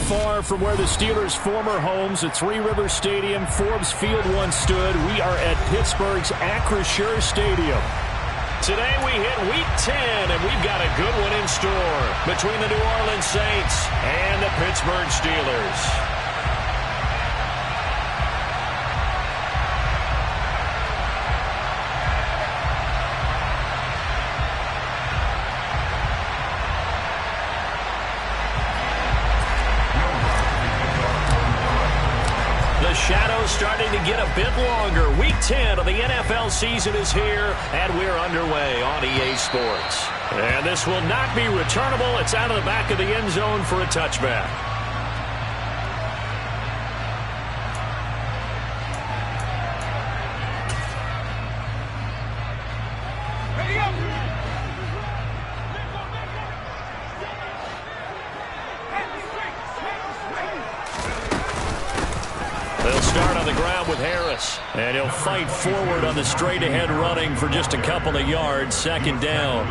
far from where the Steelers' former homes at Three Rivers Stadium, Forbes Field once stood. We are at Pittsburgh's Acrisure Stadium. Today we hit Week 10, and we've got a good one in store between the New Orleans Saints and the Pittsburgh Steelers. Shadows starting to get a bit longer. Week 10 of the NFL season is here, and we're underway on EA Sports. And this will not be returnable. It's out of the back of the end zone for a touchback. They'll start on the ground with Harris. And he'll fight forward on the straight-ahead running for just a couple of yards. Second down.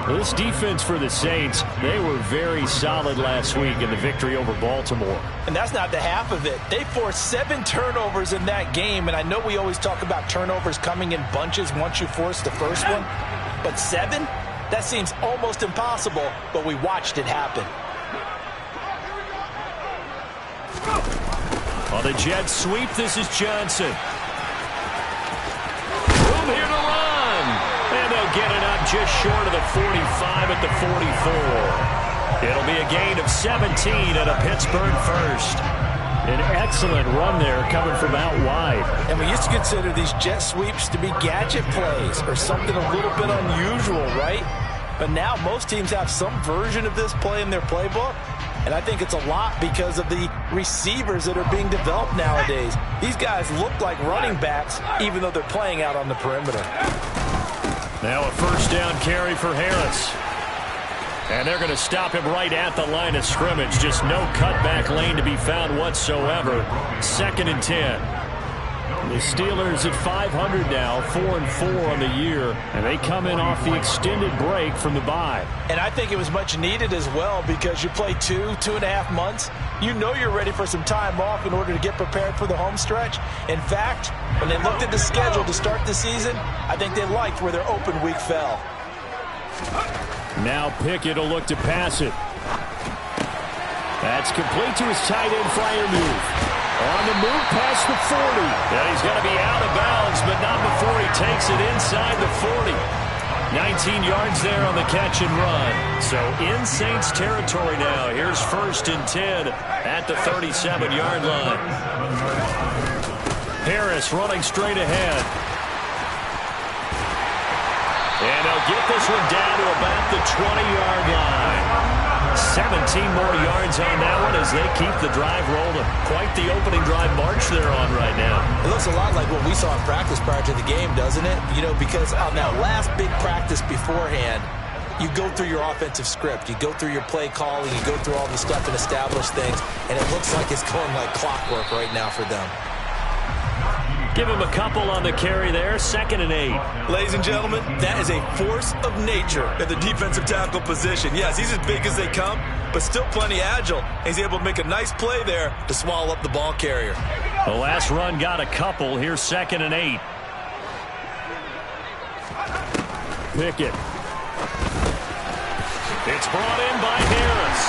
This defense for the Saints, they were very solid last week in the victory over Baltimore. And that's not the half of it. They forced 7 turnovers in that game. And I know we always talk about turnovers coming in bunches once you force the first one. But 7? That seems almost impossible, but we watched it happen. On the jet sweep, this is Johnson. Room here to run. And they'll get it up just short of the 45 at the 44. It'll be a gain of 17 and a Pittsburgh first. An excellent run there coming from out wide. And we used to consider these jet sweeps to be gadget plays or something a little bit unusual, right? But now most teams have some version of this play in their playbook. And I think it's a lot because of the receivers that are being developed nowadays. These guys look like running backs, even though they're playing out on the perimeter. Now a first down carry for Harris. And they're going to stop him right at the line of scrimmage. Just no cutback lane to be found whatsoever. 2nd and 10. The Steelers at 500 now, 4-4 on the year, and they come in off the extended break from the bye. And I think it was much needed as well because you play 2.5 months. You know you're ready for some time off in order to get prepared for the home stretch. In fact, when they looked at the schedule to start the season, I think they liked where their open week fell. Now Pickett will look to pass it. That's complete to his tight end flyer move. On the move past the 40. And he's going to be out of bounds, but not before he takes it inside the 40. 19 yards there on the catch and run. So in Saints territory now. Here's 1st and 10 at the 37-yard line. Harris running straight ahead. And they'll get this one down to about the 20-yard line. 17 more yards on that one as they keep the drive rolling. Quite the opening drive march they're on right now. It looks a lot like what we saw in practice prior to the game, doesn't it? You know, because on that last big practice beforehand, you go through your offensive script. You go through your play calling. You go through all the stuff and establish things. And it looks like it's going like clockwork right now for them. Give him a couple on the carry there. 2nd and 8. Ladies and gentlemen, that is a force of nature at the defensive tackle position. Yes, he's as big as they come, but still plenty agile. He's able to make a nice play there to swallow up the ball carrier. The last run got a couple. Here's 2nd and 8. Pickett. It's brought in by Harris.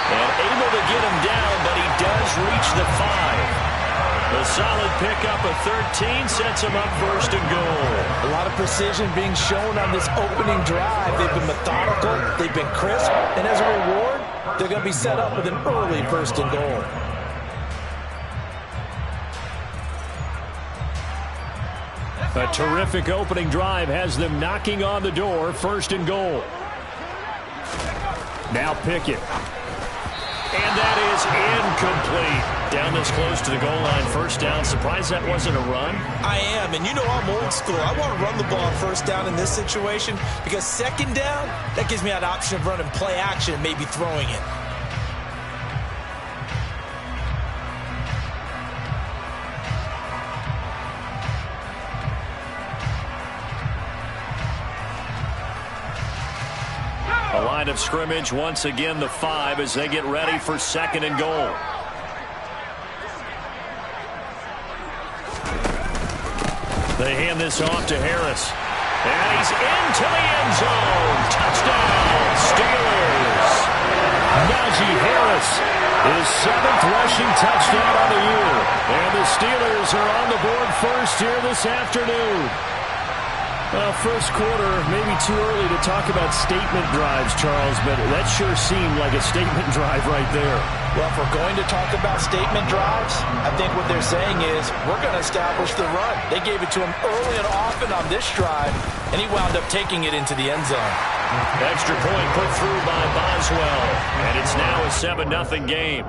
And able to get him down, but he does reach the 5. A solid pickup of 13 sets him up 1st and goal. A lot of precision being shown on this opening drive. They've been methodical, they've been crisp, and as a reward, they're going to be set up with an early 1st and goal. A terrific opening drive has them knocking on the door. 1st and goal. Now Pickett. And that is incomplete. Down this close to the goal line, 1st down. Surprised that wasn't a run? I am, and you know I'm old school. I want to run the ball 1st down in this situation because 2nd down, that gives me an option of running play action and maybe throwing it. A line of scrimmage, once again the 5 as they get ready for 2nd and goal. They hand this off to Harris. And he's into the end zone. Touchdown, Steelers. Najee Harris, his 7th rushing touchdown on the year. And the Steelers are on the board first here this afternoon. Well, first quarter, maybe too early to talk about statement drives, Charles, but that sure seemed like a statement drive right there. Well, if we're going to talk about statement drives, I think what they're saying is we're going to establish the run. They gave it to him early and often on this drive, and he wound up taking it into the end zone. Extra point put through by Boswell, and it's now a 7-0 game.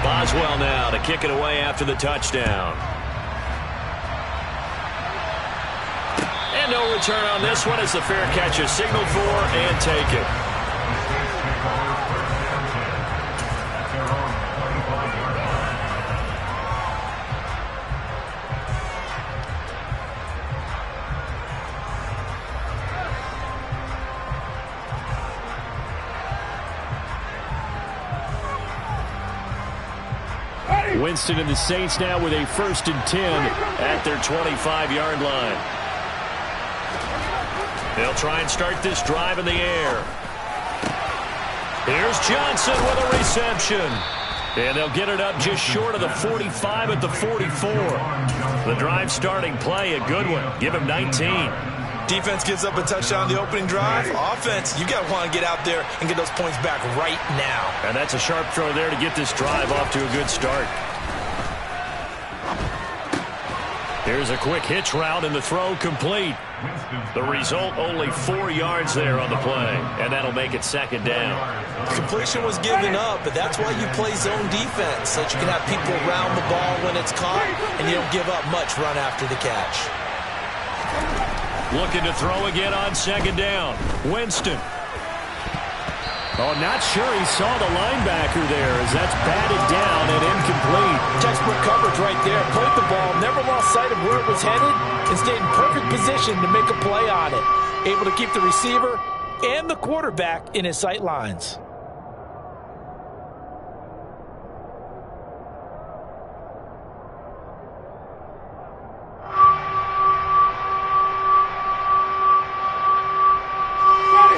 Boswell now to kick it away after the touchdown. And no return on this one as the fair catch is signaled for and taken. Winston and the Saints now with a 1st and 10 at their 25-yard line. They'll try and start this drive in the air. Here's Johnson with a reception. And they'll get it up just short of the 45 at the 44. The drive starting play, a good one. Give him 19. Defense gives up a touchdown on the opening drive. Offense, you got to want to get out there and get those points back right now. And that's a sharp throw there to get this drive off to a good start. Here's a quick hitch route and the throw complete. The result, only 4 yards there on the play, and that'll make it 2nd down. Completion was given up, but that's why you play zone defense, so that you can have people around the ball when it's caught, and you don't give up much run after the catch. Looking to throw again on 2nd down. Winston. Oh, not sure he saw the linebacker there as that's batted down and incomplete. Textbook coverage right there. Played the ball, never lost sight of where it was headed, and stayed in perfect position to make a play on it. Able to keep the receiver and the quarterback in his sight lines.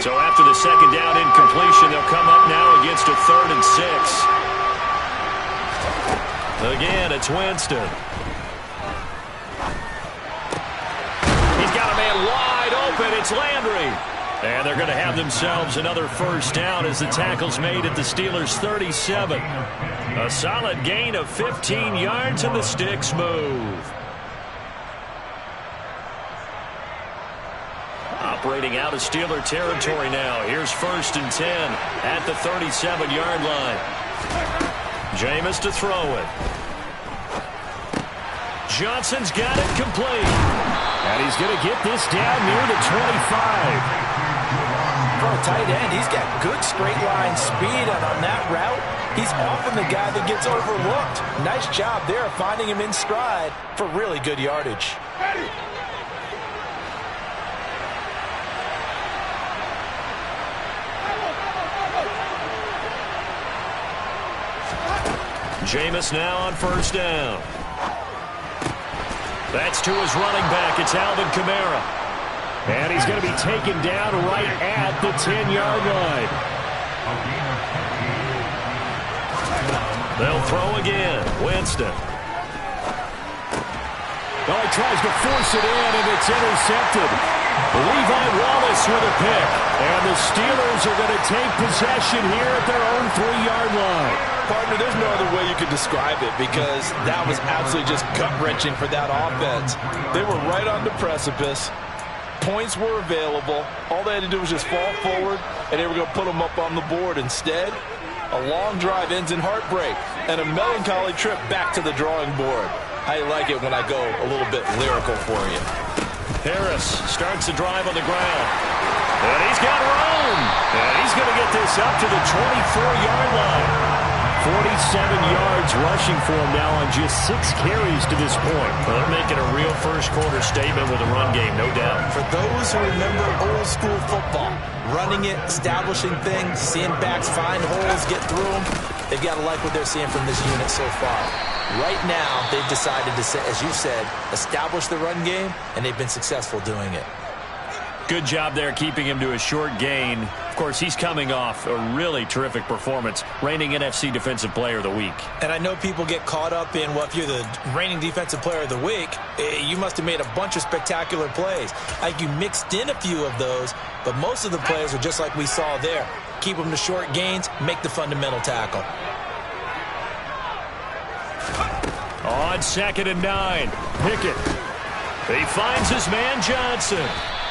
So after the 2nd down incompletion, they'll come up now against a 3rd and 6. Again, it's Winston. He's got a man wide open. It's Landry. And they're going to have themselves another 1st down as the tackle's made at the Steelers' 37. A solid gain of 15 yards and the sticks move. Operating out of Steeler territory now. Here's 1st and 10 at the 37-yard line. Jameis to throw it. Johnson's got it complete. And he's going to get this down near the 25. For a tight end, he's got good straight line speed, and on that route, he's often the guy that gets overlooked. Nice job there finding him in stride for really good yardage. Jameis now on 1st down. That's to his running back. It's Alvin Kamara. And he's going to be taken down right at the 10-yard line. They'll throw again. Winston. Oh, he tries to force it in, and it's intercepted. Levi Wallace with a pick. And the Steelers are going to take possession here at their own 3-yard line. Partner, there's no other way you could describe it because that was absolutely just gut-wrenching for that offense. They were right on the precipice. Points were available. All they had to do was just fall forward, and they were going to put them up on the board. Instead, a long drive ends in heartbreak and a melancholy trip back to the drawing board. I like it when I go a little bit lyrical for you. Harris starts the drive on the ground. And he's got room. And he's going to get this up to the 24-yard line. 47 yards rushing for him now on just 6 carries to this point. Well, they're making a real first-quarter statement with a run game, no doubt. For those who remember old-school football, running it, establishing things, seeing backs find holes, get through them, they've got to like what they're seeing from this unit so far. Right now, they've decided to, as you said, establish the run game, and they've been successful doing it. Good job there keeping him to a short gain. Of course, he's coming off a really terrific performance, reigning NFC Defensive Player of the Week. And I know people get caught up in, well, if you're the reigning Defensive Player of the Week, you must have made a bunch of spectacular plays. Like you mixed in a few of those, but most of the plays are just like we saw there. Keep them to short gains, make the fundamental tackle. On 2nd and 9, Pickett. He finds his man Johnson.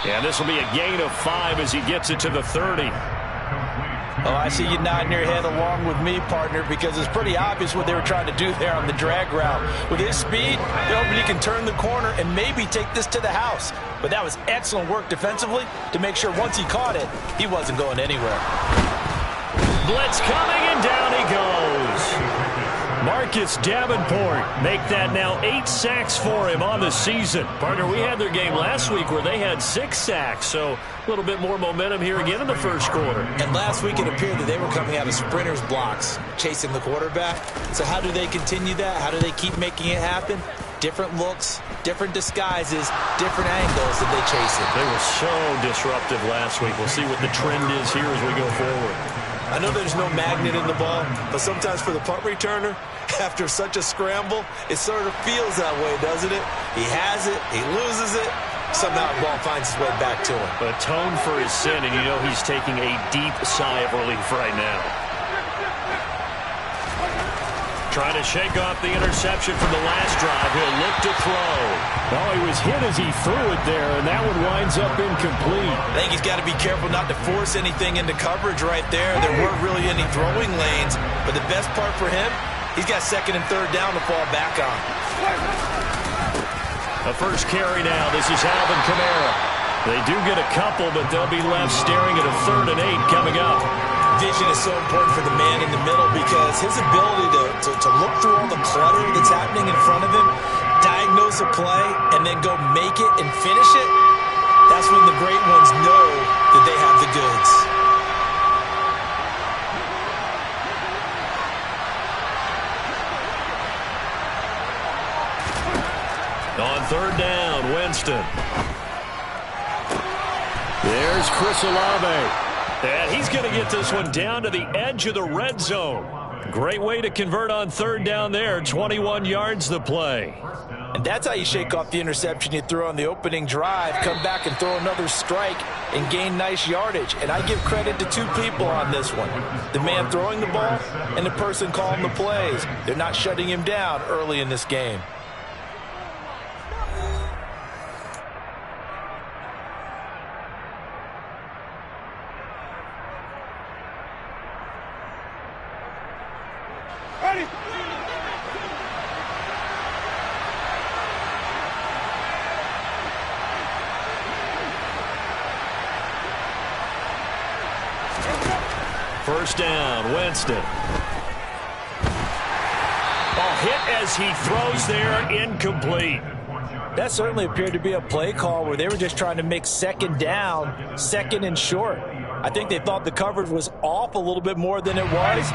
And this will be a gain of 5 as he gets it to the 30. Oh, I see you nodding your head along with me, partner, because it's pretty obvious what they were trying to do there on the drag route. With his speed, they're hoping he can turn the corner and maybe take this to the house. But that was excellent work defensively to make sure once he caught it, he wasn't going anywhere. Blitz coming, and down he goes. Marcus Davenport make that now 8 sacks for him on the season. Partner, we had their game last week where they had 6 sacks, so a little bit more momentum here again in the first quarter. And last week it appeared that they were coming out of sprinters blocks, chasing the quarterback. So how do they continue that? How do they keep making it happen? Different looks, different disguises, different angles that they chase it. They were so disruptive last week. We'll see what the trend is here as we go forward. I know there's no magnet in the ball, but sometimes for the punt returner, after such a scramble, it sort of feels that way, doesn't it? He has it, he loses it, somehow the ball finds its way back to him. Atone for his sin, and you know he's taking a deep sigh of relief right now. Trying to shake off the interception from the last drive. He'll look to throw. Oh, he was hit as he threw it there, and that one winds up incomplete. I think he's got to be careful not to force anything into coverage right there. There weren't really any throwing lanes, but the best part for him, he's got 2nd and 3rd down to fall back on. A first carry now. This is Alvin Kamara. They do get a couple, but they'll be left staring at a 3rd and 8 coming up. Vision is so important for the man in the middle because his ability to look through all the clutter that's happening in front of him, diagnose a play, and then go make it and finish it, that's when the great ones know that they have the goods. On 3rd down, Winston. There's Chris Olave. And he's going to get this one down to the edge of the red zone. Great way to convert on 3rd down there. 21 yards the play. And that's how you shake off the interception you threw on the opening drive, come back and throw another strike and gain nice yardage. And I give credit to 2 people on this one. The man throwing the ball and the person calling the plays. They're not shutting him down early in this game. First down, Winston. Ball hit as he throws there, incomplete. That certainly appeared to be a play call where they were just trying to make 2nd down, 2nd and short. I think they thought the coverage was off a little bit more than it was.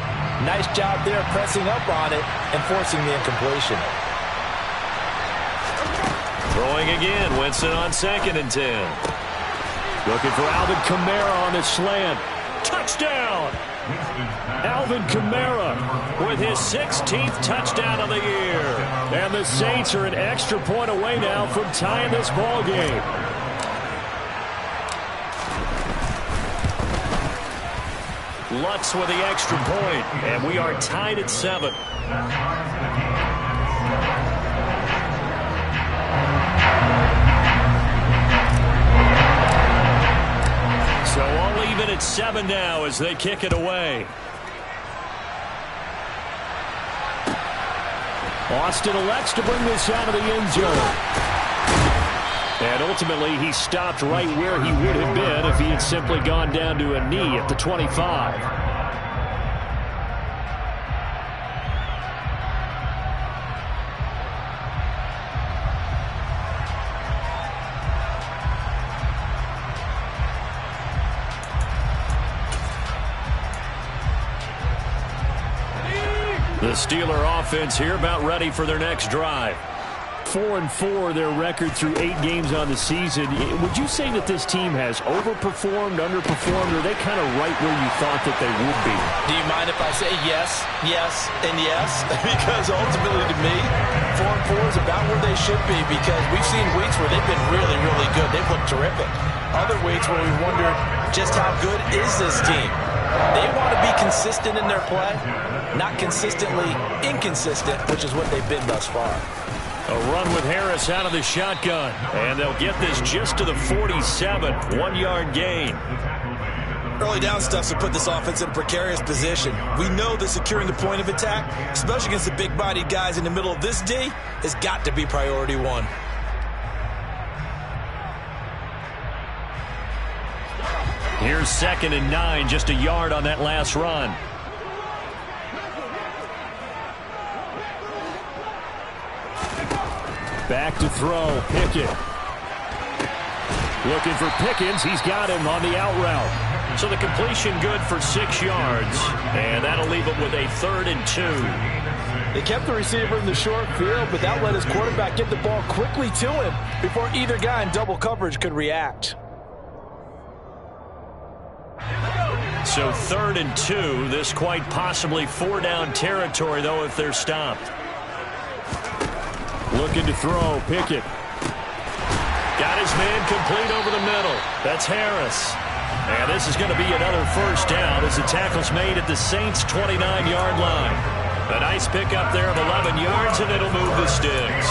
Nice job there pressing up on it and forcing the incompletion. Throwing again, Winston on 2nd and 10. Looking for Alvin Kamara on the slant. Touchdown! Alvin Kamara with his 16th touchdown of the year. And the Saints are an extra point away now from tying this ball game. Lutz with the extra point, and we are tied at 7. So all even at 7 now as they kick it away. Austin elects to bring this out of the end zone. And ultimately, he stopped right where he would have been if he had simply gone down to a knee at the 25. The Steeler offense here about ready for their next drive. 4-4, their record through 8 games on the season. Would you say that this team has overperformed, underperformed, or are they kind of right where you thought that they would be? Do you mind if I say yes, yes, and yes? Because ultimately to me, 4-4 is about where they should be, because we've seen weeks where they've been really, really good. They've looked terrific. Other weeks where we wondered just how good is this team? They want to be consistent in their play, not consistently inconsistent, which is what they've been thus far. A run with Harris out of the shotgun. And they'll get this just to the 47. 1-yard gain. Early down stuff to put this offense in a precarious position. We know that securing the point of attack, especially against the big-bodied guys in the middle of this D, has got to be priority one. Here's 2nd and 9, just a yard on that last run. Back to throw, Pickett. Looking for Pickens, he's got him on the out route. So the completion good for 6 yards, and that'll leave him with a 3rd and 2. They kept the receiver in the short field, but that let his quarterback get the ball quickly to him before either guy in double coverage could react. So 3rd and 2, this quite possibly 4-down territory, though, if they're stopped. Looking to throw, Pickett. Got his man complete over the middle. That's Harris. And this is going to be another 1st down as the tackle's made at the Saints' 29-yard line. A nice pickup there of 11 yards, and it'll move the sticks.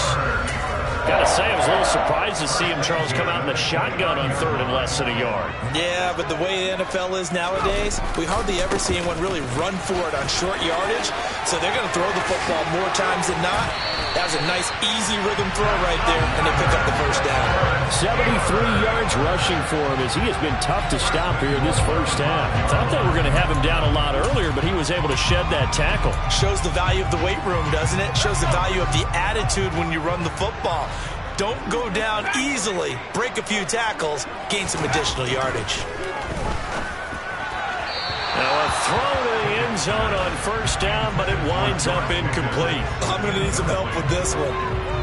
Got to say, I was a little surprised to see him, Charles, come out in the shotgun on 3rd and less than a yard. Yeah, but the way the NFL is nowadays, we hardly ever see anyone really run for it on short yardage. So they're going to throw the football more times than not. That was a nice, easy rhythm throw right there, and they pick up the 1st down. 73 yards rushing for him as he has been tough to stop here this 1st half. Thought they were going to have him down a lot earlier, but he was able to shed that tackle. Shows the value of the weight room, doesn't it? Shows the value of the attitude when you run the football. Don't go down easily. Break a few tackles. Gain some additional yardage. Now a throw to the end zone on 1st down, but it winds up incomplete. I'm going to need some help with this one.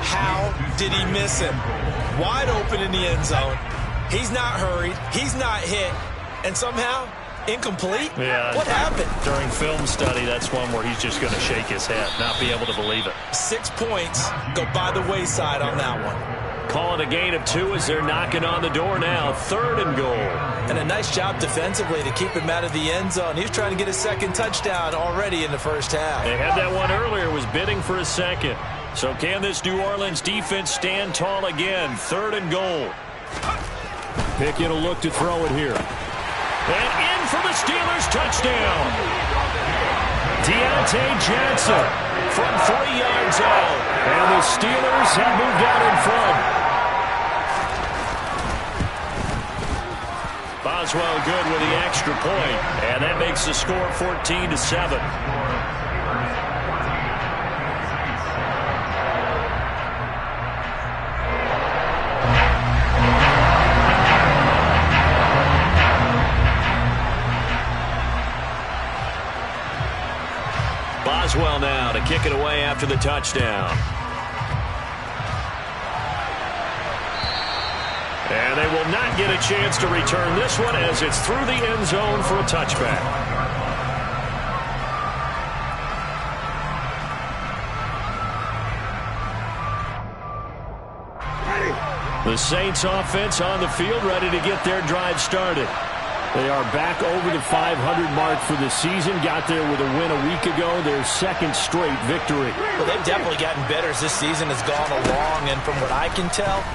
How did he miss him? Wide open in the end zone. He's not hurried. He's not hit. And somehow, incomplete? Yeah. What happened? During film study, that's one where he's just going to shake his head, not be able to believe it. 6 points go by the wayside on that one. Calling a gain of 2 as they're knocking on the door now. 3rd and goal. And a nice job defensively to keep him out of the end zone. He was trying to get his 2nd touchdown already in the 1st half. They had that one earlier, was bidding for a 2nd. So can this New Orleans defense stand tall again? 3rd and goal. Pickett will look to throw it here. And in for the Steelers, touchdown. Deontay Johnson from 3 yards out. And the Steelers have moved out in front. Boswell good with the extra point, and that makes the score 14-7. Boswell now to kick it away after the touchdown. And they will not get a chance to return this one as it's through the end zone for a touchback. The Saints offense on the field ready to get their drive started. They are back over the 500 mark for the season. Got there with a win a week ago, their 2nd straight victory. Well, they've definitely gotten better as this season has gone along, and from what I can tell,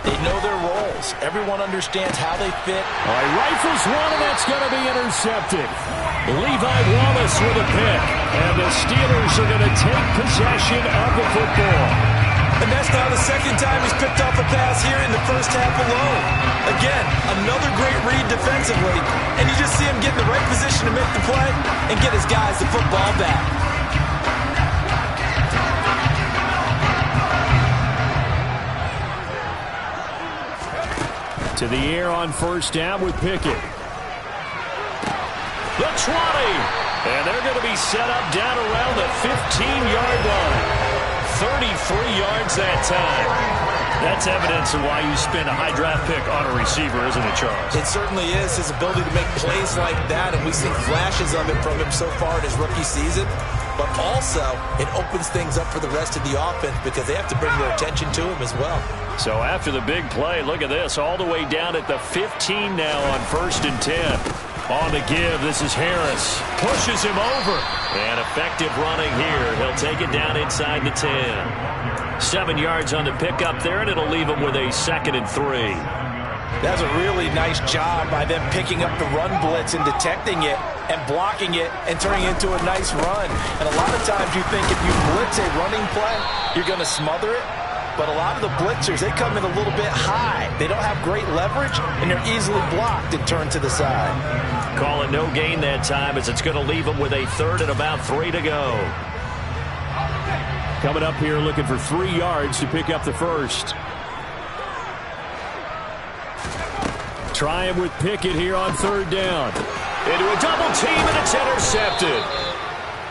they know their roles. Everyone understands how they fit. All right, rifles one, and that's going to be intercepted. Levi Wallace with a pick, and the Steelers are going to take possession of the football. And that's now the 2nd time he's picked off a pass here in the 1st half alone. Again, another great read defensively, and you just see him get in the right position to make the play and get his guys the football back. To the air on 1st down with Pickett. the 20. And they're going to be set up down around the 15-yard line. 33 yards that time. That's evidence of why you spend a high draft pick on a receiver, isn't it, Charles? It certainly is. His ability to make plays like that, and we've seen flashes of it from him so far in his rookie season. But also, it opens things up for the rest of the offense because they have to bring their attention to him as well. So after the big play, look at this, all the way down at the 15 now on 1st and 10. On the give, this is Harris. Pushes him over. And effective running here. He'll take it down inside the 10. 7 yards on the pickup there, and it'll leave him with a 2nd and 3. That's a really nice job by them picking up the run blitz and detecting it and blocking it and turning it into a nice run. And a lot of times you think if you blitz a running play, you're going to smother it. But a lot of the blitzers, they come in a little bit high. They don't have great leverage, and they're easily blocked and turned to the side. Call it no gain that time as it's going to leave him with a 3rd and about 3 to go. Coming up here looking for 3 yards to pick up the 1st. Try him with Pickett here on 3rd down. Into a double team, and it's intercepted.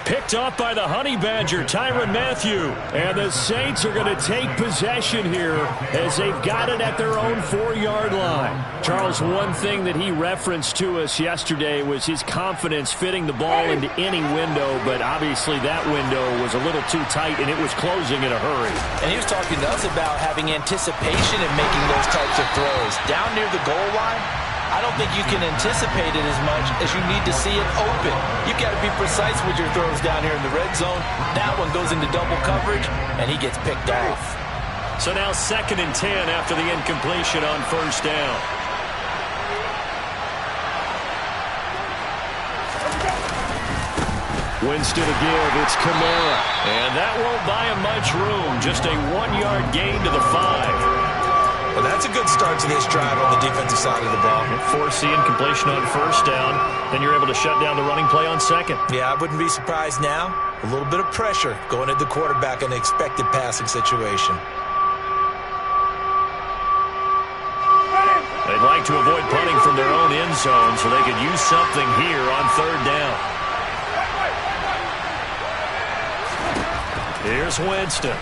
Picked off by the Honey Badger, Tyrann Mathieu. And the Saints are going to take possession here as they've got it at their own 4-yard line. Charles, one thing that he referenced to us yesterday was his confidence fitting the ball into any window, but obviously that window was a little too tight, and it was closing in a hurry. And he was talking to us about having anticipation in making those types of throws. Down near the goal line, I don't think you can anticipate it as much as you need to see it open. You've got to be precise with your throws down here in the red zone. That one goes into double coverage, and he gets picked off. So now 2nd and 10 after the incompletion on 1st down. Winston to give, it's Kamara. And that won't buy him much room. Just a 1-yard gain to the 5. Well, that's a good start to this drive on the defensive side of the ball. Force the incompletion on 1st down. Then you're able to shut down the running play on 2nd. Yeah, I wouldn't be surprised now. A little bit of pressure going at the quarterback in an expected passing situation. They'd like to avoid punting from their own end zone so they could use something here on 3rd down. Here's Winston.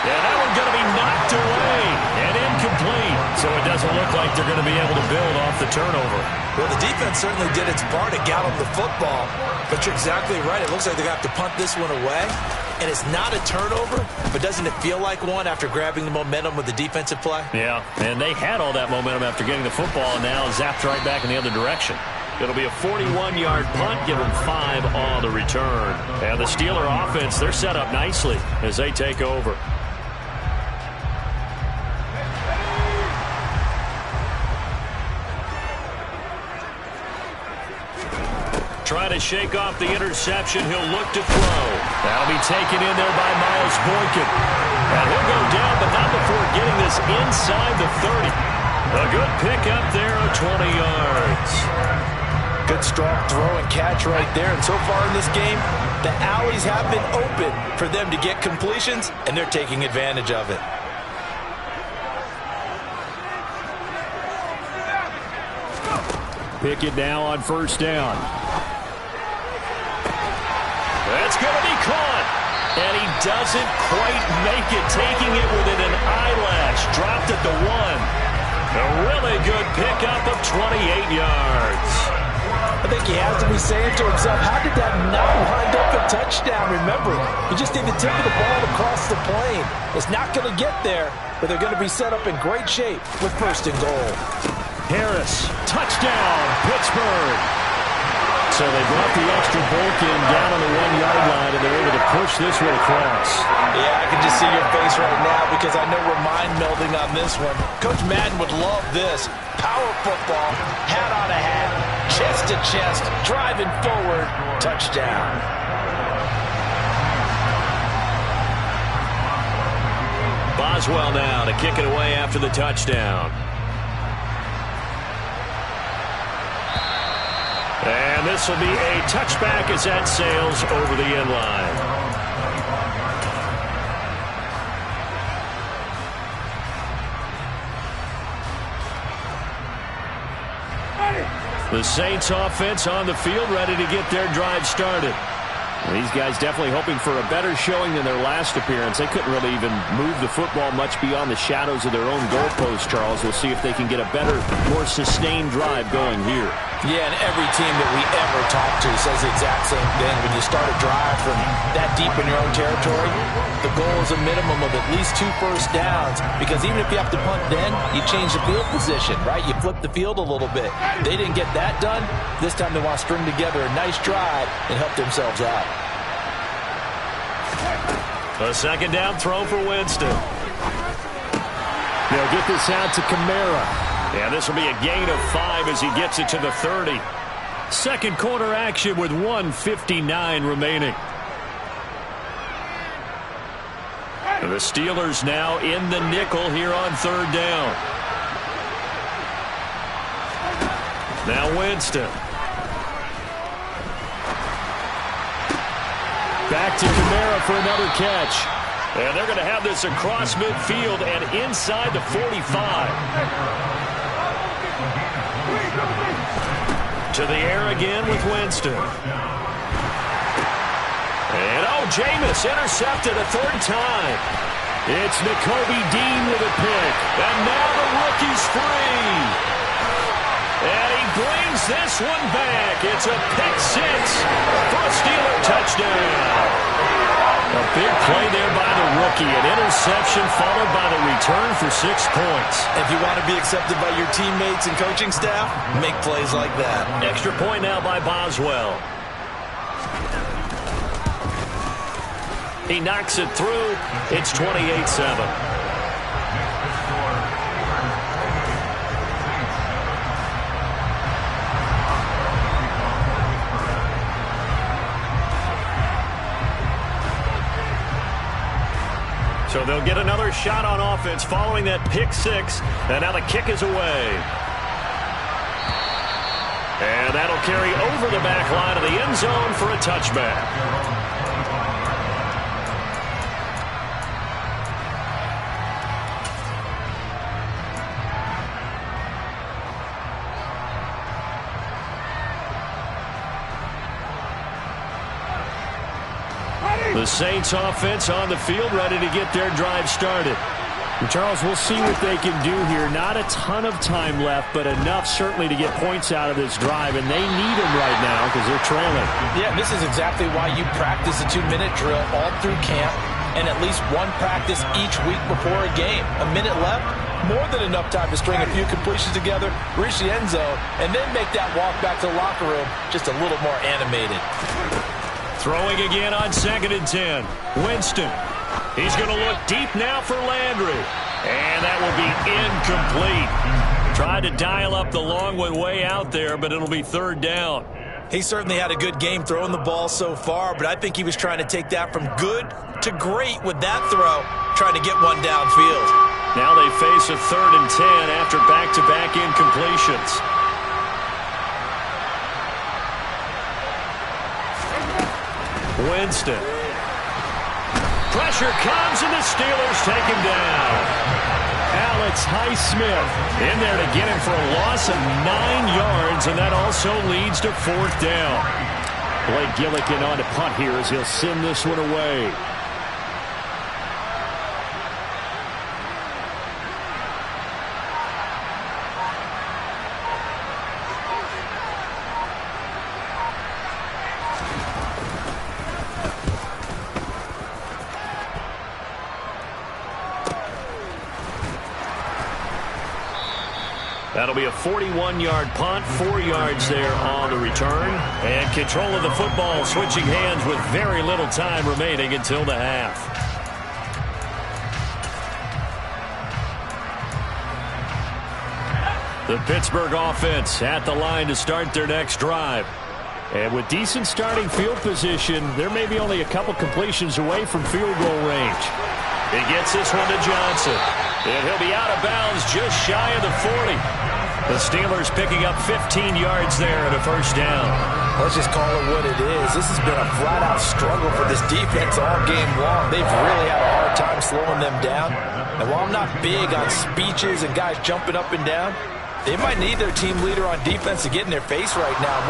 Yeah, that one's going to be knocked away and incomplete. So it doesn't look like they're going to be able to build off the turnover. Well, the defense certainly did its part to gallop the football. But you're exactly right. It looks like they're going to have to punt this one away. And it's not a turnover, but doesn't it feel like one after grabbing the momentum with the defensive play? Yeah, and they had all that momentum after getting the football and now zapped right back in the other direction. It'll be a 41-yard punt, give them 5 on the return. And the Steeler offense, they're set up nicely as they take over. Trying to shake off the interception. He'll look to throw. That'll be taken in there by Miles Boykin. And he'll go down, but not before getting this inside the 30. A good pickup there of 20 yards. Good strong throw and catch right there. And so far in this game, the alleys have been open for them to get completions, and they're taking advantage of it. Pickett now on 1st down. That's going to be caught. And he doesn't quite make it, taking it within an eyelash. Dropped at the 1. A really good pickup of 28 yards. I think he has to be saying to himself, how did that not wind up a touchdown? Remember, you just need the tip of the ball across the plane. It's not going to get there, but they're going to be set up in great shape with 1st and goal. Harris, touchdown, Pittsburgh. So they brought the extra bulk in down on the 1-yard line, and they're able to push this one across. Yeah, I can just see your face right now because I know we're mind-melding on this one. Coach Madden would love this. Power football, hat on a hat, chest to chest, driving forward, touchdown. Boswell now to kick it away after the touchdown. And this will be a touchback as that sails over the end line. The Saints offense on the field, ready to get their drive started. These guys definitely hoping for a better showing than their last appearance. They couldn't really even move the football much beyond the shadows of their own goalpost, Charles. We'll see if they can get a better, more sustained drive going here. Yeah, and every team that we ever talk to says the exact same thing. When you start a drive from that deep in your own territory, the goal is a minimum of at least 2 first downs, because even if you have to punt then, you change the field position, right? You flip the field a little bit. They didn't get that done. This time they want to string together a nice drive and help themselves out. A second down throw for Winston. They'll get this out to Kamara. And this will be a gain of 5 as he gets it to the 30. Second quarter action with 1:59 remaining. The Steelers now in the nickel here on third down. Now Winston. Back to Kamara for another catch. And they're going to have this across midfield and inside the 45. To the air again with Winston. And Jameis intercepted a third time. It's Nakobe Dean with a pick. And now the rookie's free. And he brings this one back. It's a pick 6 for a Steeler touchdown. A big play there by the rookie. An interception followed by the return for 6 points. If you want to be accepted by your teammates and coaching staff, make plays like that. Extra point now by Boswell. He knocks it through. It's 28-7. So they'll get another shot on offense following that pick 6. And now the kick is away. And that'll carry over the back line of the end zone for a touchback. The Saints offense on the field, ready to get their drive started. And Charles, we'll see what they can do here. Not a ton of time left, but enough certainly to get points out of this drive, and they need them right now because they're trailing. Yeah, this is exactly why you practice a 2-minute drill all through camp and at least one practice each week before a game. A minute left, more than enough time to string a few completions together, reach the end zone, and then make that walk back to the locker room just a little more animated. Throwing again on 2nd and 10. Winston. He's going to look deep now for Landry. And that will be incomplete. Tried to dial up the long one way out there, but it'll be 3rd down. He certainly had a good game throwing the ball so far, but I think he was trying to take that from good to great with that throw, trying to get one downfield. Now they face a 3rd and 10 after back-to-back incompletions. Winston. Pressure comes, and the Steelers take him down. Alex Highsmith in there to get him for a loss of 9 yards, and that also leads to 4th down. Blake Gillikin on to punt here as he'll send this one away. That'll be a 41-yard punt, 4 yards there on the return. And control of the football switching hands with very little time remaining until the half. The Pittsburgh offense at the line to start their next drive. And with decent starting field position, there may be only a couple completions away from field goal range. He gets this one to Johnson. And he'll be out of bounds just shy of the 40. The Steelers picking up 15 yards there and a 1st down. Let's just call it what it is. This has been a flat-out struggle for this defense all game long. They've really had a hard time slowing them down. And while I'm not big on speeches and guys jumping up and down, They might need their team leader on defense to get in their face right now.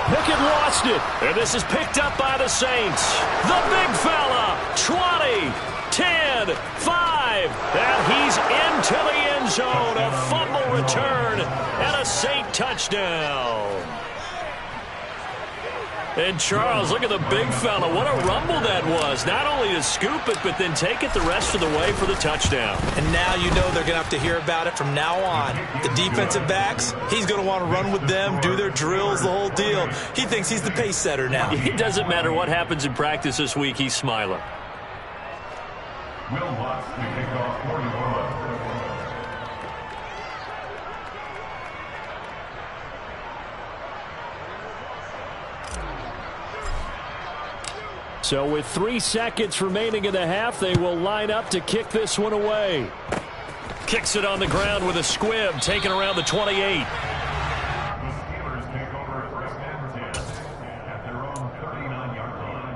Pickett lost it. And this is picked up by the Saints. The big fella, 20, 10, 5. And he's into the end zone. A fumble return and a Saint touchdown. And Charles, look at the big fella. What a rumble that was. Not only to scoop it, but then take it the rest of the way for the touchdown. And now you know they're going to have to hear about it from now on. The defensive backs, he's going to want to run with them, do their drills, the whole deal. He thinks he's the pace setter now. It doesn't matter what happens in practice this week. He's smiling. Will Watts to kick off quarter number 1. So with 3 seconds remaining in the half, they will line up to kick this one away. Kicks it on the ground with a squib, taken around the 28. The Steelers take over at first and 10 at their own 39-yard line.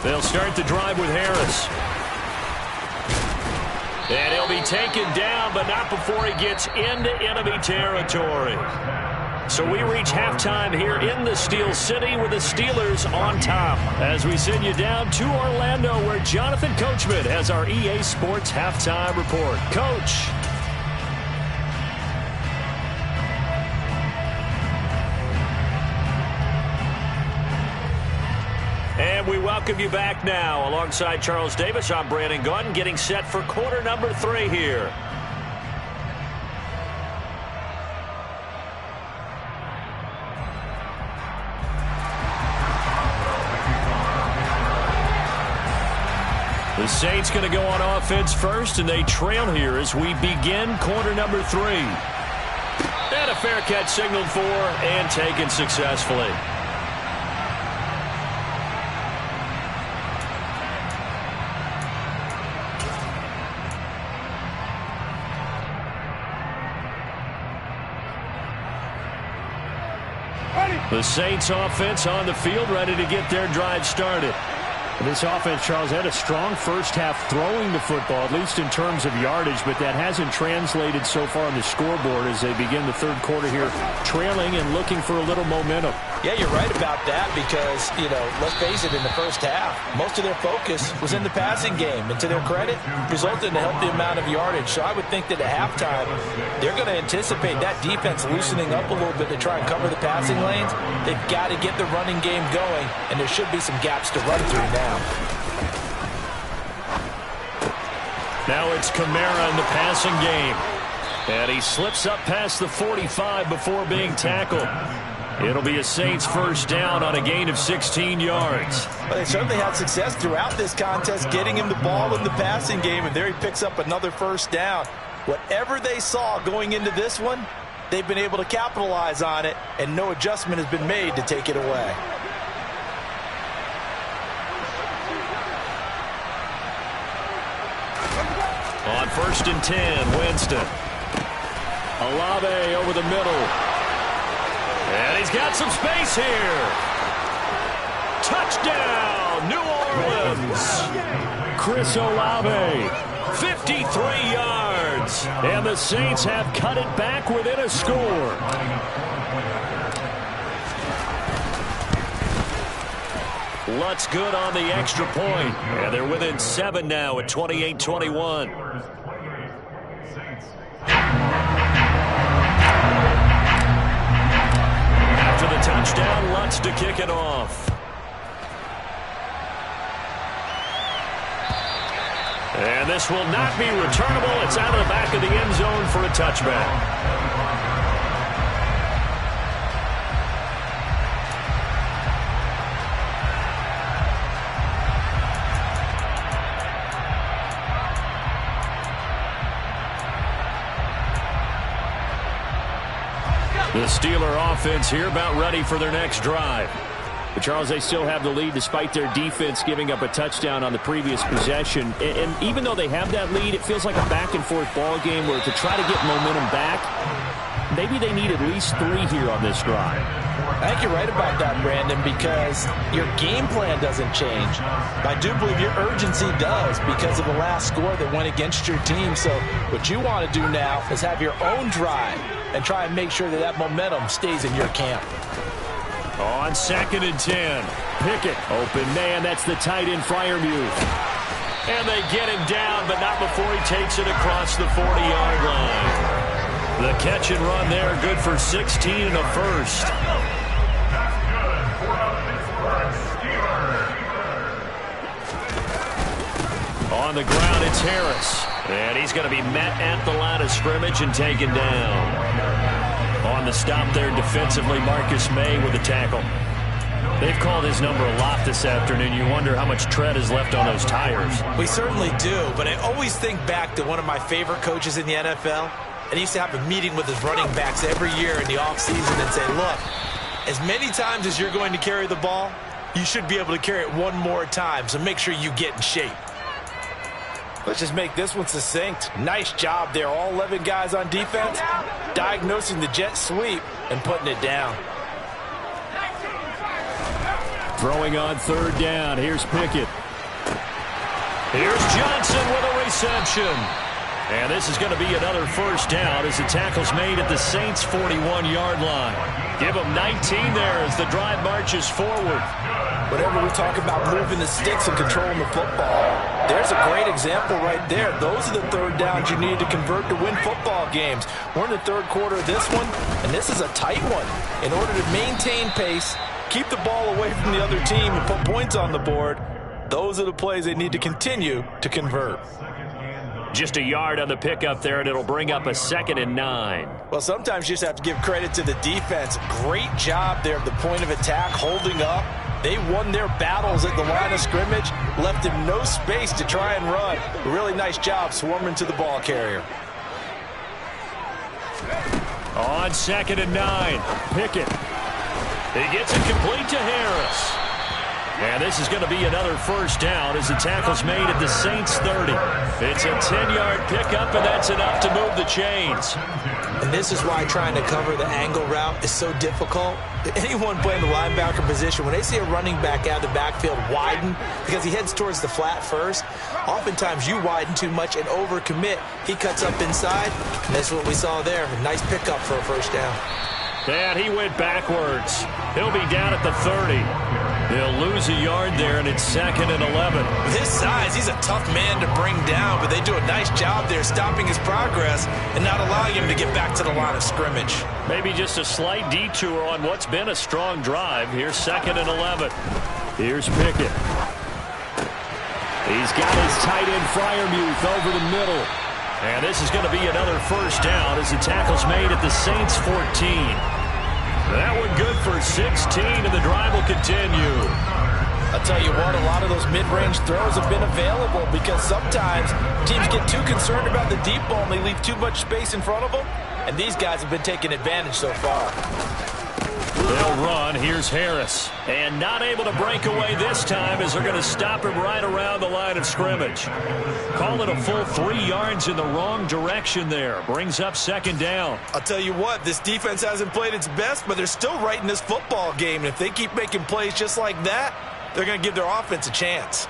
They'll start the drive with Harris. And he'll be taken down, but not before he gets into enemy territory. So we reach halftime here in the Steel City with the Steelers on top. As we send you down to Orlando, where Jonathan Coachman has our EA Sports halftime report. Coach. And we welcome you back now. Alongside Charles Davis, I'm Brandon Gunn, getting set for quarter number 3 here. The Saints going to go on offense first, and they trail here as we begin quarter number 3. And a fair catch signaled for and taken successfully. The Saints offense on the field, ready to get their drive started. This offense, Charles, had a strong first half throwing the football, at least in terms of yardage, but that hasn't translated so far on the scoreboard as they begin the third quarter here, trailing and looking for a little momentum. Yeah, you're right about that because, let's face it, in the first half, most of their focus was in the passing game. And to their credit, resulted in a healthy amount of yardage. So I would think that at halftime, they're going to anticipate that defense loosening up a little bit to try and cover the passing lanes. They've got to get the running game going, and there should be some gaps to run through now. Now it's Kamara in the passing game. And he slips up past the 45 before being tackled. It'll be a Saints first down on a gain of 16 yards. But they certainly had success throughout this contest getting him the ball in the passing game, and there he picks up another first down. Whatever they saw going into this one, they've been able to capitalize on it, and no adjustment has been made to take it away. On 1st and 10, Winston. Olave over the middle. And he's got some space here. Touchdown, New Orleans. Chris Olave. 53 yards. And the Saints have cut it back within a score. Lutz good on the extra point. And they're within 7 now at 28-21. After the touchdown, Lutz to kick it off. And this will not be returnable. It's out of the back of the end zone for a touchback. The Steeler offense here about ready for their next drive. But Charles, they still have the lead despite their defense giving up a touchdown on the previous possession. And even though they have that lead, it feels like a back-and-forth ball game where to try to get momentum back, maybe they need at least 3 here on this drive. I think you're right about that, Brandon, because your game plan doesn't change. I do believe your urgency does because of the last score that went against your team. So what you want to do now is have your own drive and try and make sure that that momentum stays in your camp. On 2nd and 10, Pickett, open man, that's the tight end Freiermuth. And they get him down, but not before he takes it across the 40-yard line. The catch and run there, good for 16 and a first. On the ground, it's Harris. And he's going to be met at the line of scrimmage and taken down. On the stop there defensively, Marcus May with the tackle. They've called his number a lot this afternoon. You wonder how much tread is left on those tires. We certainly do, but I always think back to one of my favorite coaches in the NFL. And he used to have a meeting with his running backs every year in the offseason and say, look, as many times as you're going to carry the ball, you should be able to carry it one more time, so make sure you get in shape. Let's just make this one succinct. Nice job there. All 11 guys on defense diagnosing the jet sweep and putting it down. Throwing on 3rd down. Here's Pickett. Here's Johnson with a reception. And this is going to be another first down as the tackle's made at the Saints' 41-yard line. Give them 19 there as the drive marches forward. Whenever we talk about moving the sticks and controlling the football, there's a great example right there. Those are the 3rd downs you need to convert to win football games. We're in the 3rd quarter of this one, and this is a tight one. In order to maintain pace, keep the ball away from the other team, and put points on the board, those are the plays they need to continue to convert. Just a yard on the pickup there, and it'll bring up a 2nd and 9. Well, sometimes you just have to give credit to the defense. Great job there at the point of attack, holding up. They won their battles at the line of scrimmage, left him no space to try and run. A really nice job swarming to the ball carrier. On 2nd and 9, Pickett. He gets it complete to Harris. And this is going to be another first down as the tackle's made at the Saints' 30. It's a 10-yard pickup, and that's enough to move the chains. And this is why trying to cover the angle route is so difficult. Anyone playing the linebacker position, when they see a running back out of the backfield widen because he heads towards the flat first, oftentimes you widen too much and overcommit. He cuts up inside, and that's what we saw there. A nice pickup for a first down. And he went backwards. He'll be down at the 30. He'll lose a yard there, and it's 2nd and 11. With his size, he's a tough man to bring down, but they do a nice job there stopping his progress and not allowing him to get back to the line of scrimmage. Maybe just a slight detour on what's been a strong drive. Here's 2nd and 11. Here's Pickett. He's got his tight end Freiermuth over the middle. And this is going to be another first down as the tackle's made at the Saints' 14. That one good for 16, and the drive will continue. I'll tell you what, a lot of those mid-range throws have been available because sometimes teams get too concerned about the deep ball and they leave too much space in front of them, and these guys have been taking advantage so far. They'll run. Here's Harris. And not able to break away this time as they're going to stop him right around the line of scrimmage. Call it a full 3 yards in the wrong direction there. Brings up 2nd down. I'll tell you what, this defense hasn't played its best, but they're still right in this football game. And if they keep making plays just like that, they're going to give their offense a chance.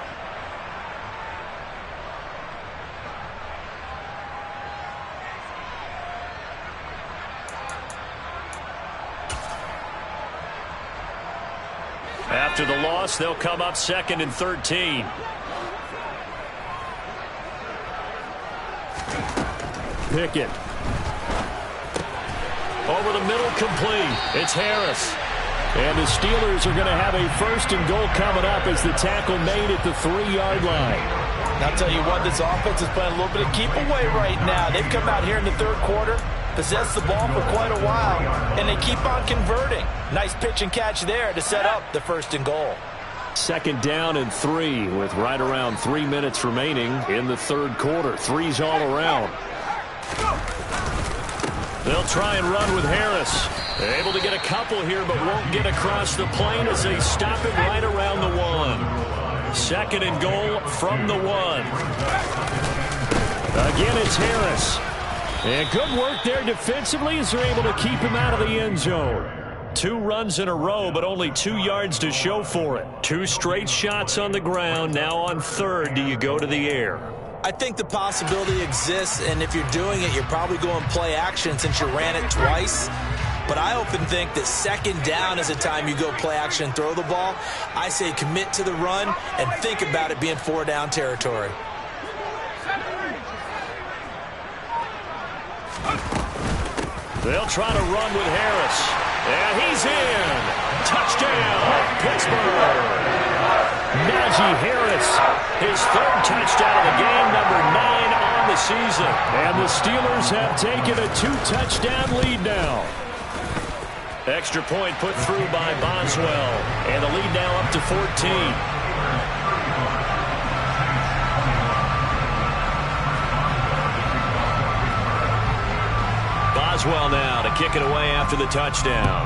After the loss, they'll come up 2nd and 13. Pickett. Over the middle, complete. It's Harris. And the Steelers are going to have a 1st and goal coming up as the tackle made at the 3-yard line. Now, I'll tell you what, this offense is playing a little bit of keep away right now. They've come out here in the 3rd quarter, possessed the ball for quite a while, and they keep on converting. Nice pitch and catch there to set up the 1st and goal. 2nd down and 3 with right around 3 minutes remaining in the 3rd quarter. 3's all around. They'll try and run with Harris. Able to get a couple here, but won't get across the plane as they stop it right around the 1. 2nd and goal from the 1. Again, it's Harris. And good work there defensively as they're able to keep him out of the end zone. 2 runs in a row, but only 2 yards to show for it. 2 straight shots on the ground. Now on 3rd, do you go to the air? I think the possibility exists, and if you're doing it, you're probably going play action since you ran it twice. But I often think that 2nd down is a time you go play action and throw the ball. I say commit to the run and think about it being 4 down territory. They'll try to run with Harris. And he's in. Touchdown, Pittsburgh. Najee Harris, his 3rd touchdown of the game, number 9 on the season. And the Steelers have taken a 2-touchdown lead now. Extra point put through by Boswell. And the lead now up to 14. Boswell now to kick it away after the touchdown.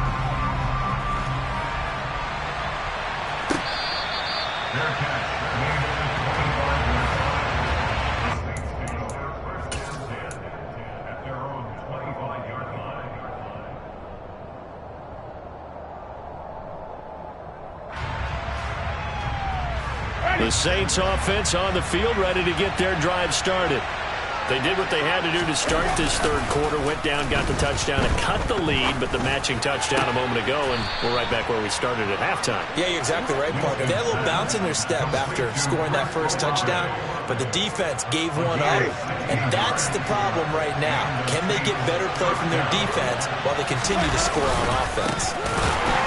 The Saints offense on the field, ready to get their drive started. They did what they had to do to start this 3rd quarter, went down, got the touchdown, and cut the lead, but the matching touchdown a moment ago, and we're right back where we started at halftime. Yeah, you're exactly right, Parker. They had a little bounce in their step after scoring that first touchdown, but the defense gave one up, and that's the problem right now. Can they get better play from their defense while they continue to score on offense?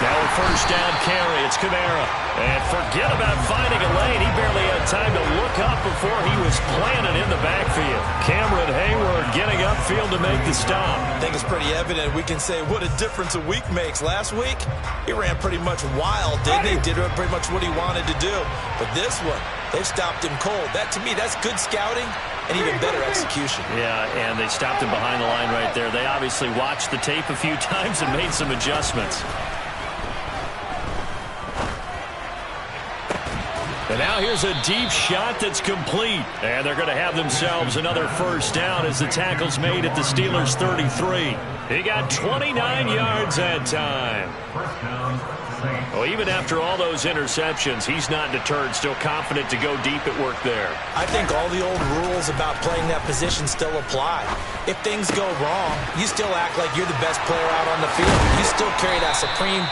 Now a 1st down carry. It's Kamara. And forget about finding a lane. He barely had time to look up before he was planted in the backfield. Cameron Hayward getting upfield to make the stop. I think it's pretty evident. We can say what a difference a week makes. Last week, he ran pretty much wild, didn't he? Did pretty much what he wanted to do. But this one, they stopped him cold. That, to me, that's good scouting and even better execution. Yeah, and they stopped him behind the line right there. They obviously watched the tape a few times and made some adjustments. And now here's a deep shot that's complete. And they're going to have themselves another 1st down as the tackle's made at the Steelers' 33. He got 29 yards that time. Well, even after all those interceptions, he's not deterred, still confident to go deep at work there. I think all the old rules about playing that position still apply. If things go wrong, you still act like you're the best player out on the field. You still carry that supreme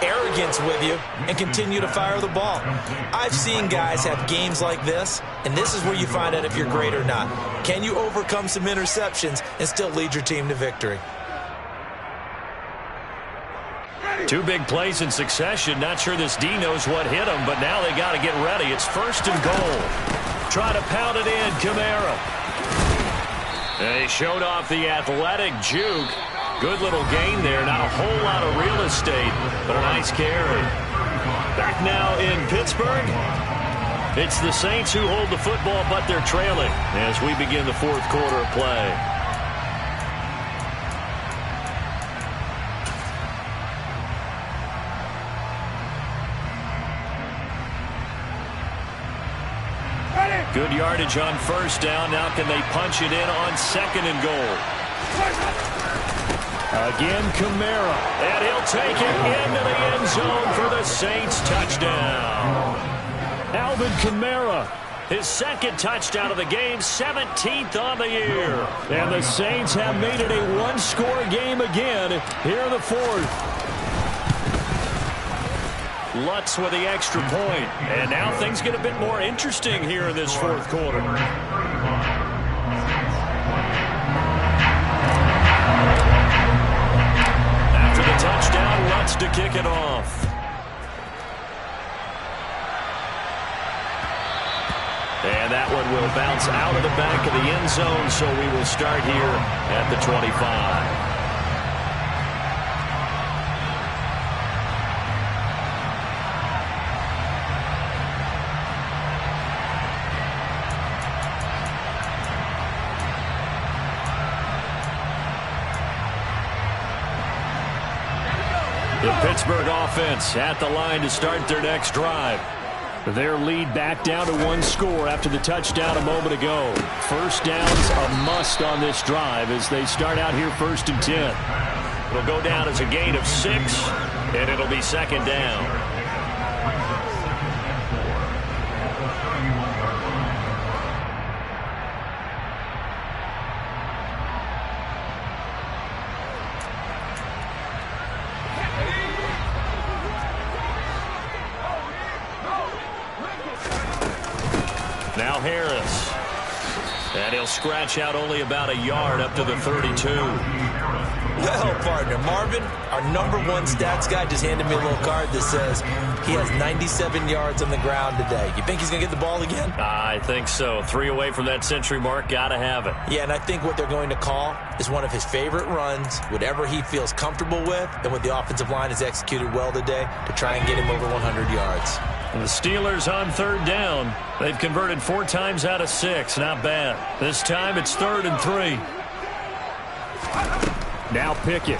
arrogance with you and continue to fire the ball. I've seen guys have games like this, and this is where you find out if you're great or not. Can you overcome some interceptions and still lead your team to victory? 2 big plays in succession. Not sure this D knows what hit him, but now they got to get ready. It's 1st and goal. Try to pound it in, Kamara. And he showed off the athletic juke. Good little gain there. Not a whole lot of real estate, but a nice carry. Back now in Pittsburgh. It's the Saints who hold the football, but they're trailing as we begin the 4th quarter of play. Good yardage on 1st down. Now can they punch it in on 2nd and goal? Again, Kamara. And he'll take it into the end zone for the Saints touchdown. Alvin Kamara, his 2nd touchdown of the game, 17th on the year. And the Saints have made it a 1-score game again here in the 4th. Lutz with the extra point. And now things get a bit more interesting here in this 4th quarter. After the touchdown, Lutz to kick it off. And that one will bounce out of the back of the end zone, so we will start here at the 25. The Pittsburgh offense at the line to start their next drive. Their lead back down to one score after the touchdown a moment ago. First down's a must on this drive as they start out here 1st and 10. It'll go down as a gain of 6, and it'll be 2nd down. Now Harris. And he'll scratch out only about a yard up to the 32. Well, partner, Marvin, our #1 stats guy just handed me a little card that says he has 97 yards on the ground today. You think he's going to get the ball again? I think so. 3 away from that century mark. Got to have it. Yeah, and I think what they're going to call is one of his favorite runs, whatever he feels comfortable with, and what the offensive line has executed well today to try and get him over 100 yards. And the Steelers on 3rd down. They've converted 4 times out of 6. Not bad. This time it's 3rd and 3. Now Pickett.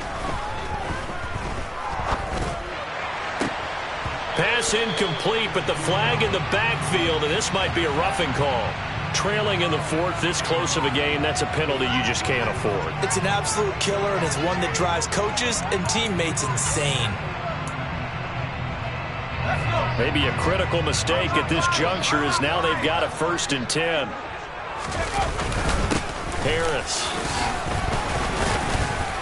Pass incomplete, but the flag in the backfield, and this might be a roughing call. Trailing in the 4th, this close of a game, that's a penalty you just can't afford. It's an absolute killer, and it's one that drives coaches and teammates insane. Maybe a critical mistake at this juncture as now they've got a 1st and 10. Harris.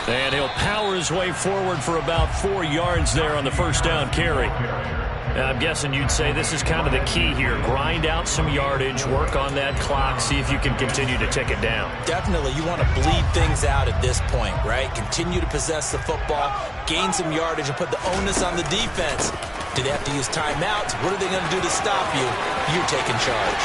And he'll power his way forward for about 4 yards there on the 1st down carry. Now, I'm guessing you'd say this is kind of the key here. Grind out some yardage, work on that clock, see if you can continue to tick it down. Definitely, you want to bleed things out at this point, right? Continue to possess the football, gain some yardage, and put the onus on the defense. Do they have to use timeouts? What are they going to do to stop you? You're taking charge.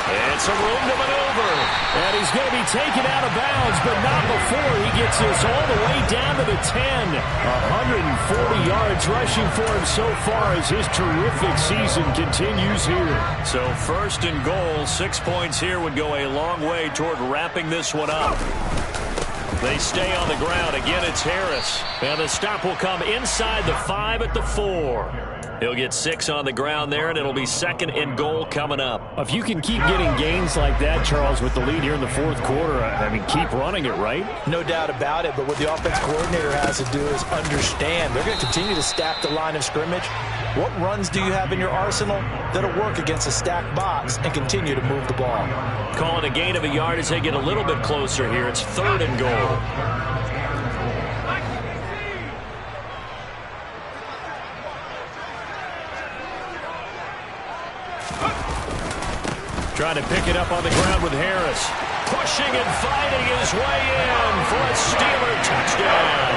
And some room to maneuver. And he's going to be taken out of bounds, but not before he gets this all the way down to the 10. 140 yards rushing for him so far as his terrific season continues here. So 1st and goal, 6 points here would go a long way toward wrapping this one up. They stay on the ground. Again, it's Harris. And the stop will come inside the 5 at the 4. He'll get 6 on the ground there, and it'll be 2nd and goal coming up. If you can keep getting gains like that, Charles, with the lead here in the 4th quarter, I mean, keep running it, right? No doubt about it, but what the offense coordinator has to do is understand they're going to continue to stack the line of scrimmage. What runs do you have in your arsenal that'll work against a stacked box and continue to move the ball? Call it a gain of a yard as they get a little bit closer here. It's 3rd and goal. Trying to pick it up on the ground with Harris. Pushing and fighting his way in for a Steeler touchdown.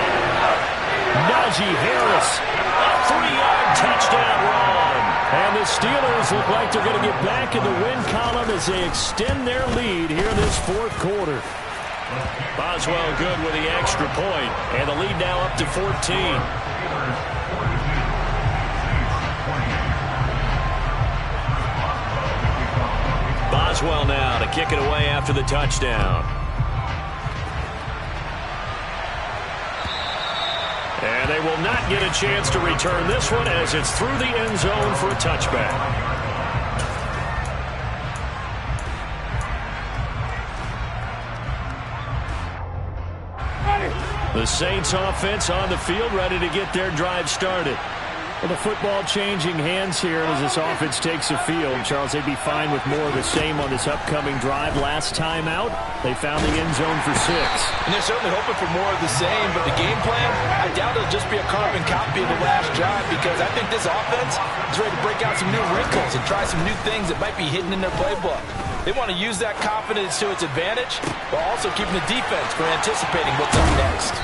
Najee Harris, A 3-yard touchdown run. and the Steelers look like they're going to get back in the win column as they extend their lead here in this 4th quarter. Boswell good with the extra point, and the lead now up to 14. Boswell now to kick it away after the touchdown. And they will not get a chance to return this one as it's through the end zone for a touchback. The Saints offense on the field, ready to get their drive started. Well, the football changing hands here as this offense takes the field. Charles, they'd be fine with more of the same on this upcoming drive. Last time out, they found the end zone for 6. And they're certainly hoping for more of the same, but the game plan, I doubt it'll just be a carbon copy of the last drive because I think this offense is ready to break out some new wrinkles and try some new things that might be hidden in their playbook. They want to use that confidence to its advantage, while also keeping the defense from anticipating what's up next.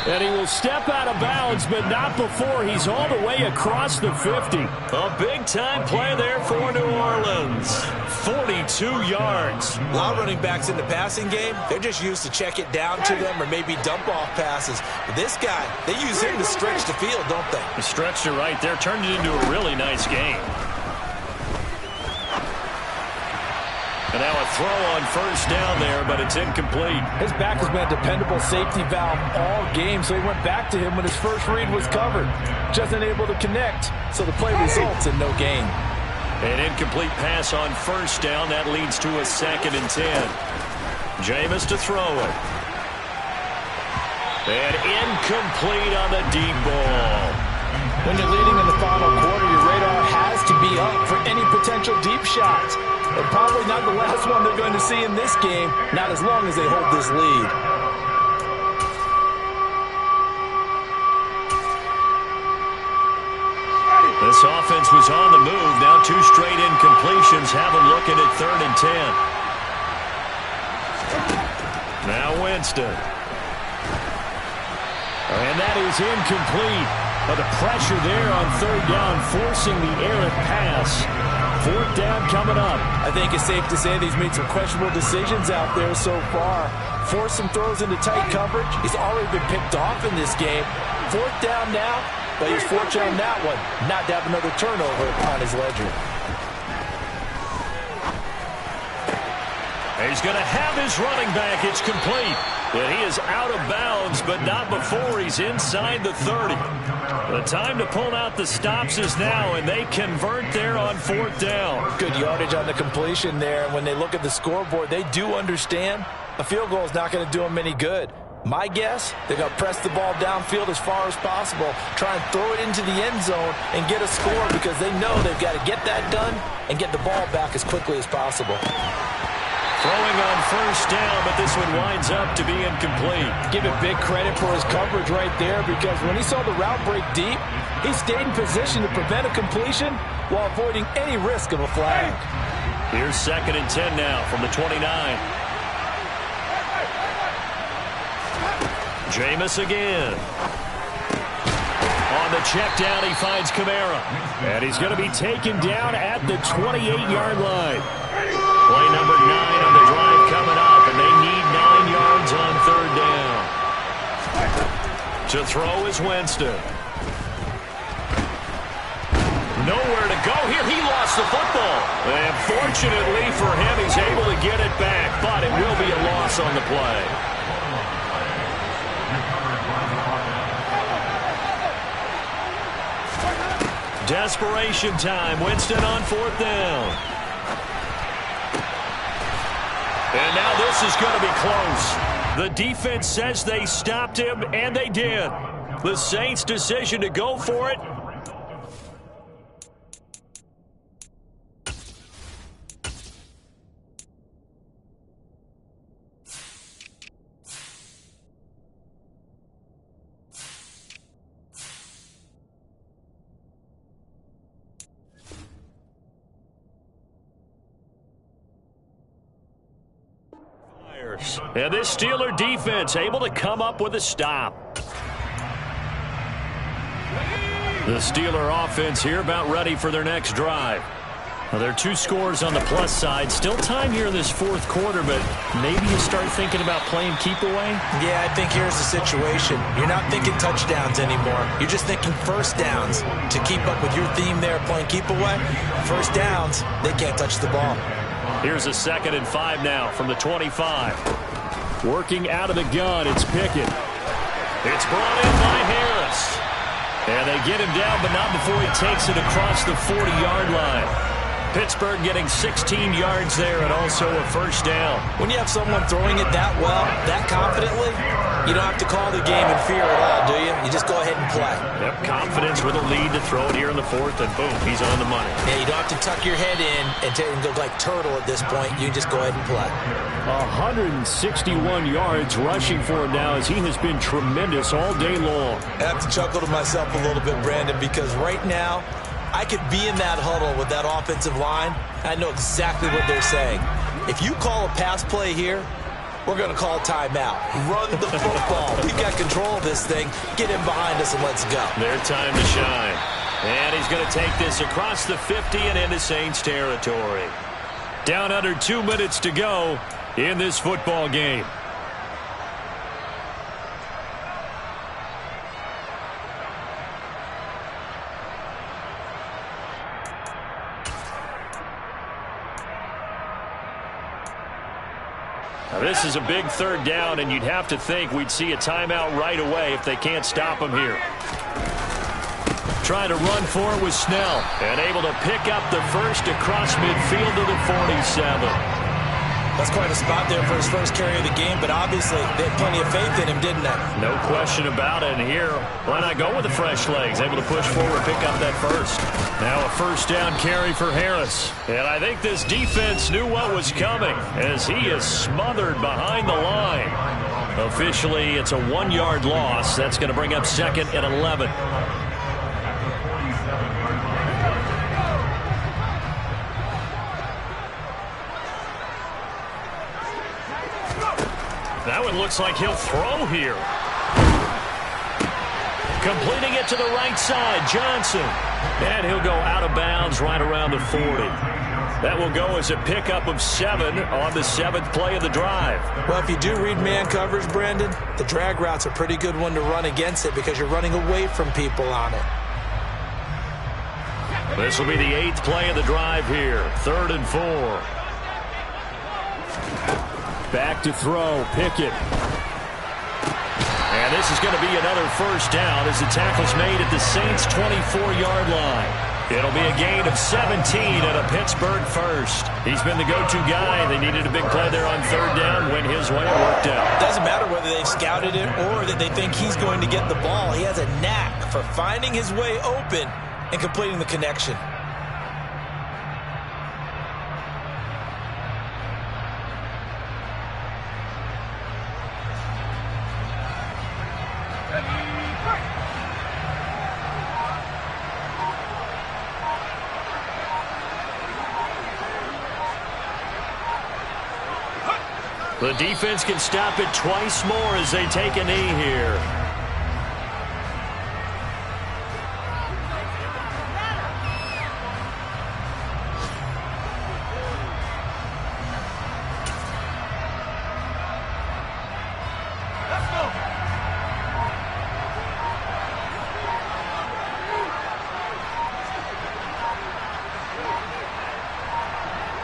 And he will step out of bounds, but not before he's all the way across the 50. A big-time play there for New Orleans. 42 yards. A lot of running backs in the passing game, they're just used to check it down to them or maybe dump-off passes. But this guy, they use him to stretch the field, don't they? He stretched it right there, turned it into a really nice game. And now a throw on 1st down there, but it's incomplete. His back has been a dependable safety valve all game, so he went back to him when his first read was covered. Just unable to connect, so the play results in no gain. An incomplete pass on first down. That leads to a 2nd and 10. Jameis to throw it. And incomplete on the deep ball. When you're leading in the final quarter, your radar has to be up for any potential deep shots. And probably not the last one they're going to see in this game, not as long as they hold this lead. This offense was on the move. Now 2 straight incompletions have them looking at 3rd and 10. Now Winston. And that is incomplete. But the pressure there on 3rd down, forcing the errant pass. 4th down coming up. I think it's safe to say that he's made some questionable decisions out there so far. Forced some throws into tight coverage. He's already been picked off in this game. 4th down now. But he's fortunate on that one, not to have another turnover on his ledger. He's going to have his running back. It's complete. And he is out of bounds, but not before he's inside the 30. The time to pull out the stops is now, and they convert there on 4th down. Good yardage on the completion there. And when they look at the scoreboard, they do understand a field goal is not going to do them any good. My guess, they're going to press the ball downfield as far as possible, try and throw it into the end zone and get a score because they know they've got to get that done and get the ball back as quickly as possible. Throwing on 1st down, but this one winds up to be incomplete. Give it big credit for his coverage right there because when he saw the route break deep, he stayed in position to prevent a completion while avoiding any risk of a flag. Here's 2nd and 10 now from the 29. Jameis again. On the check down, he finds Kamara. And he's going to be taken down at the 28-yard line. Play number 9 on the drive coming up, and they need 9 yards on 3rd down. To throw is Winston. Nowhere to go here. He lost the football. And fortunately for him, he's able to get it back, but it will be a loss on the play. Desperation time. Winston on 4th down. And now this is going to be close. The defense says they stopped him, and they did. The Saints' decision to go for it. And this Steeler defense able to come up with a stop. The Steeler offense here about ready for their next drive. Well, there are 2 scores on the plus side. Still time here in this 4th quarter, but maybe you start thinking about playing keep away? Yeah, I think here's the situation. You're not thinking touchdowns anymore. You're just thinking 1st downs to keep up with your theme there playing keep away. 1st downs, they can't touch the ball. Here's a 2nd and 5 now from the 25. Working out of the gun, it's Pickett. It's brought in by Harris. And they get him down, but not before he takes it across the 40-yard line. Pittsburgh getting 16 yards there and also a 1st down. When you have someone throwing it that well, that confidently, you don't have to call the game in fear at all, do you? You just go ahead and play. Yep, confidence with a lead to throw it here in the 4th, and boom, he's on the money. Yeah, you don't have to tuck your head in and go like turtle at this point. You just go ahead and play. 161 yards rushing for him now as he has been tremendous all day long. I have to chuckle to myself a little bit, Brandon, because right now, I could be in that huddle with that offensive line. I know exactly what they're saying. If you call a pass play here, we're going to call timeout. Run the football. We've got control of this thing. Get him behind us and let's go. Their time to shine. And he's going to take this across the 50 and into Saints territory. Down under 2 minutes to go in this football game. Now this is a big 3rd down, and you'd have to think we'd see a timeout right away if they can't stop him here. Trying to run for it with Snell. And able to pick up the first across midfield to the 47. That's quite a spot there for his first carry of the game, but obviously they had plenty of faith in him, didn't they? No question about it. And here, why not go with the fresh legs? Able to push forward, pick up that first. Now a first down carry for Harris. And I think this defense knew what was coming as he is smothered behind the line. Officially, it's a 1-yard loss. That's going to bring up 2nd and 11. That one looks like he'll throw here. Completing it to the right side, Johnson. And he'll go out of bounds right around the 40. That will go as a pickup of 7 on the 7th play of the drive. Well, if you do read man coverage, Brandon, the drag route's a pretty good one to run against it because you're running away from people on it. This will be the 8th play of the drive here. 3rd and 4. Back to throw, Pickett. And this is going to be another first down as the tackle's made at the Saints' 24-yard line. It'll be a gain of 17 and a Pittsburgh first. He's been the go-to guy. They needed a big play there on 3rd down. Went his way. It worked out. Doesn't matter whether they've scouted it or that they think he's going to get the ball. He has a knack for finding his way open and completing the connection. The defense can stop it twice more as they take a knee here.